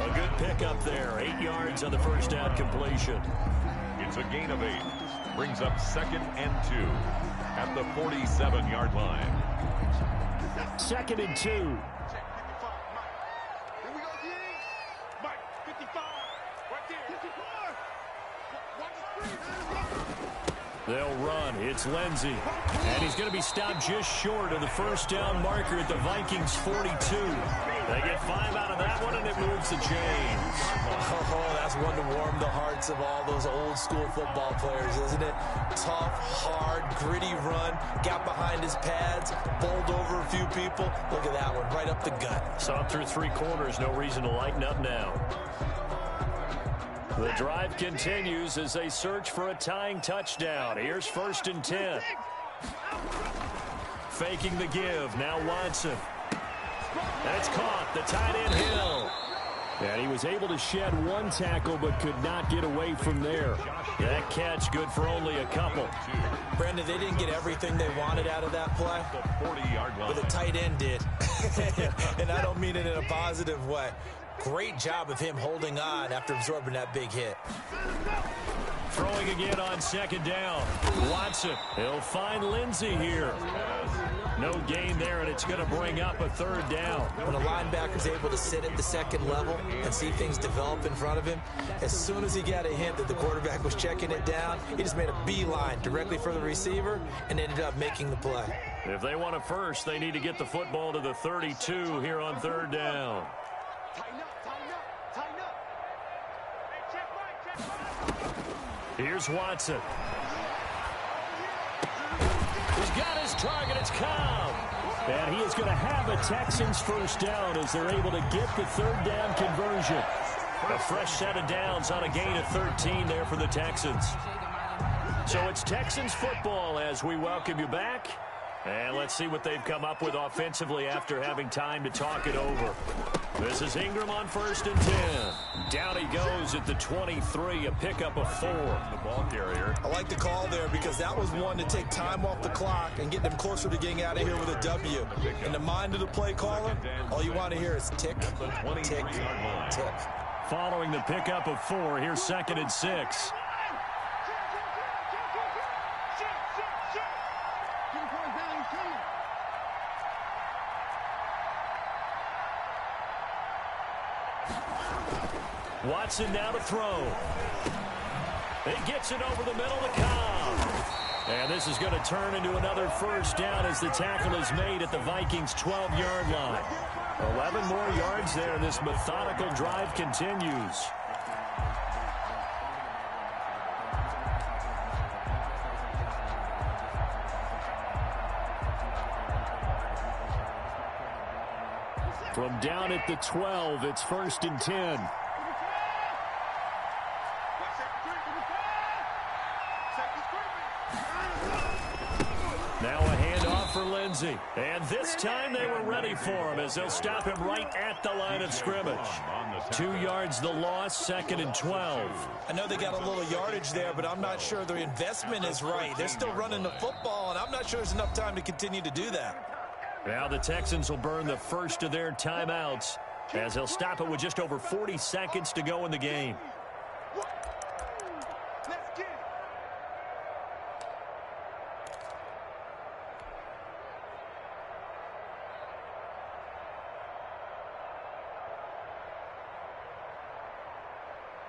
A good pickup there. 8 yards on the first down completion. It's a gain of 8. Brings up 2nd and 2 at the 47-yard line. 2nd and 2. They'll run. It's Lindsey. And he's going to be stopped just short of the first down marker at the Vikings 42. They get 5 out of that one, and it moves the chains. Oh, that's one to warm the hearts of all those old school football players, isn't it? Tough, hard, gritty run. Got behind his pads, bowled over a few people. Look at that one, right up the gut. Saw through 3 quarters. No reason to lighten up now. The drive continues as they search for a tying touchdown. Here's 1st and 10. Faking the give. Now Watson. And it's caught. The tight end Hill. And he was able to shed 1 tackle but could not get away from there. That catch good for only a couple. Brandon, they didn't get everything they wanted out of that play. The 40-yard line. But the tight end did. And I don't mean it in a positive way. Great job of him holding on after absorbing that big hit. Throwing again on 2nd down. Watson. He'll find Lindsey here. No gain there, and it's going to bring up a 3rd down. When a linebacker's able to sit at the 2nd level and see things develop in front of him, as soon as he got a hint that the quarterback was checking it down, he just made a beeline directly for the receiver and ended up making the play. If they want a first, they need to get the football to the 32 here on 3rd down. Here's Watson. He's got his target. It's Cobb. And he is going to have a Texans 1st down as they're able to get the 3rd down conversion. A fresh set of downs on a gain of 13 there for the Texans. So it's Texans football as we welcome you back. And let's see what they've come up with offensively after having time to talk it over. This is Ingram on 1st and 10. Down he goes at the 23, a pickup of 4. The ball carrier. I like the call there because that was one to take time off the clock and get them closer to getting out of here with a W. In the mind of the play caller, all you want to hear is tick, tick, tick. Following the pickup of 4, here's 2nd and 6. Watson now to throw. He gets it over the middle to Cobb. And this is going to turn into another 1st down as the tackle is made at the Vikings' 12-yard line. 11 more yards there, and this methodical drive continues. From down at the 12, it's 1st and 10. Now a handoff for Lindsey. And this time they were ready for him as they'll stop him right at the line of scrimmage. 2 yards the loss, 2nd and 12. I know they got a little yardage there, but I'm not sure their investment is right. They're still running the football, and I'm not sure there's enough time to continue to do that. Now the Texans will burn the first of their timeouts as they'll stop it with just over 40 seconds to go in the game.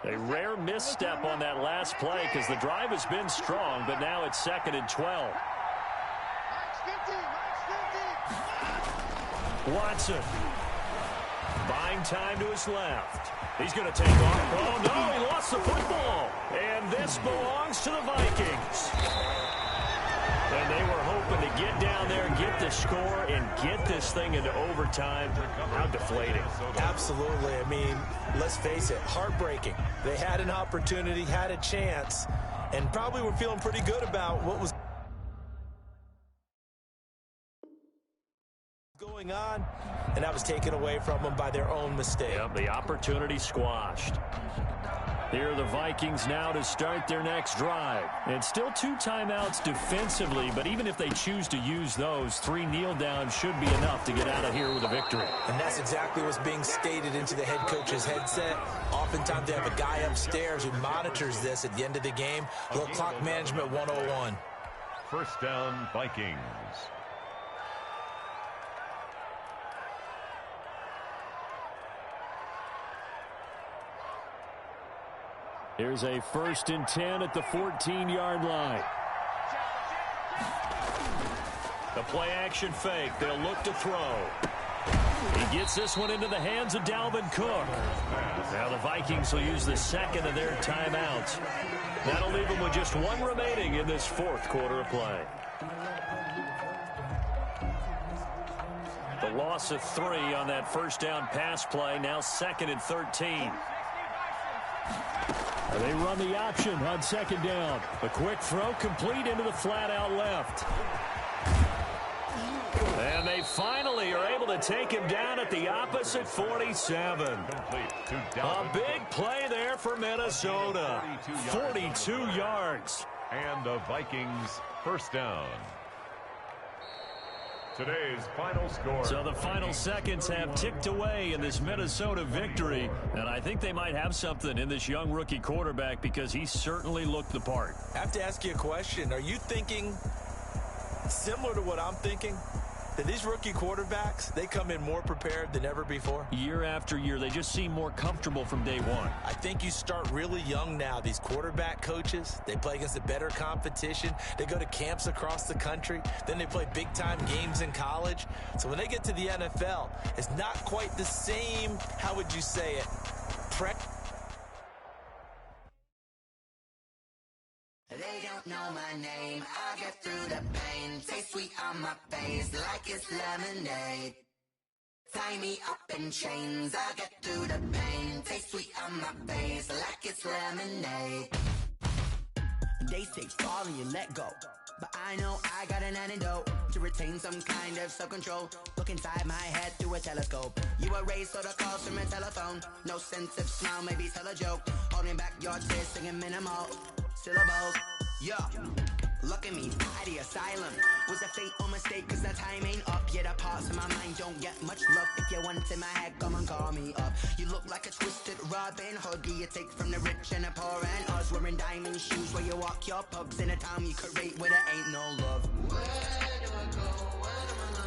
A rare misstep on that last play because the drive has been strong, but now it's 2nd and 12. Watson buying time to his left. He's going to take off. Oh, no, he lost the football. And this belongs to the Vikings. And they were hoping to get down there, get the score, and get this thing into overtime. How deflating. Absolutely. I mean, let's face it, heartbreaking. They had an opportunity, had a chance, and probably were feeling pretty good about what was going on, and that was taken away from them by their own mistake. Yep, the opportunity squashed. Here are the Vikings now to start their next drive. And still 2 timeouts defensively, but even if they choose to use those, 3 kneel downs should be enough to get out of here with a victory. And that's exactly what's being stated into the head coach's headset. Oftentimes they have a guy upstairs who monitors this at the end of the game. A little clock management 101. 1st down, Vikings. Here's a 1st and 10 at the 14-yard line. The play-action fake. They'll look to throw. He gets this one into the hands of Dalvin Cook. Now the Vikings will use the second of their timeouts. That'll leave them with just one remaining in this 4th quarter of play. The loss of 3 on that 1st down pass play. Now 2nd and 13. They run the option on 2nd down. A quick throw complete into the flat out left. And they finally are able to take him down at the opposite 47. A big play there for Minnesota. 42 yards. And the Vikings 1st down. Today's final score. So the final seconds have ticked away in this Minnesota victory. And I think they might have something in this young rookie quarterback because he certainly looked the part. I have to ask you a question. Are you thinking similar to what I'm thinking? That these rookie quarterbacks, they come in more prepared than ever before? Year after year, they just seem more comfortable from day one. I think you start really young now. These quarterback coaches, they play against a better competition. They go to camps across the country. Then they play big-time games in college. So when they get to the NFL, it's not quite the same, how would you say it, They don't know my name, I get through the pain. Taste sweet on my face like it's lemonade. Tie me up in chains, I get through the pain. Taste sweet on my face like it's lemonade. They say fall and you let go, but I know I got an antidote to retain some kind of self-control. Look inside my head through a telescope. You erase all the calls from a telephone. No sense of smile, maybe tell a joke. Holding back your tears, singing minimal syllables. Yeah, look at me, at the asylum. Was a fate or mistake, cause the time ain't up. Yet the parts of my mind don't get much love. If you want in my head, come and call me up. You look like a twisted Robin Hood. Do you take from the rich and the poor and us? Wearing diamond shoes where you walk your pugs in a town you could rate where there ain't no love. Where do I go? Where do I go?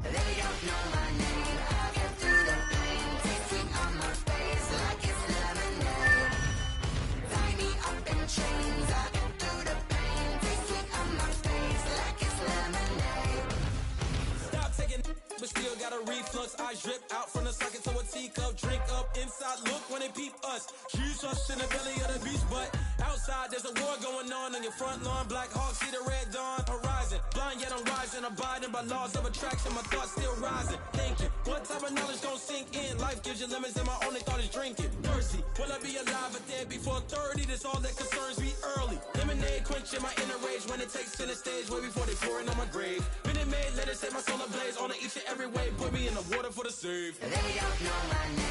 They don't know my name. I get through the pain. Taste sweet on my face like it's lemonade. Tie me up in chains. I get through the pain. Taste sweet on my face like it's lemonade. Stop taking, but still got a reflux. I drip out from the socket to a teacup. Drink up inside, look when they peep us. Choose us in the belly of the beach, but outside there's a war going on your front lawn. Black Hawk, see the red dawn horizon. Blind yet I'm rising, abiding by laws of attraction. My thoughts still rising, thinking what type of knowledge don't sink in. Life gives you limits and my only thought is drinking. Thirsty, will I be alive or dead before 30? That's all that concerns me early. Lemonade quenching my inner rage when it takes center stage way before they pour it on my grave. Minute Maid, let it set my soul ablaze on each and every way. Put me in the water for the save. They don't know my name.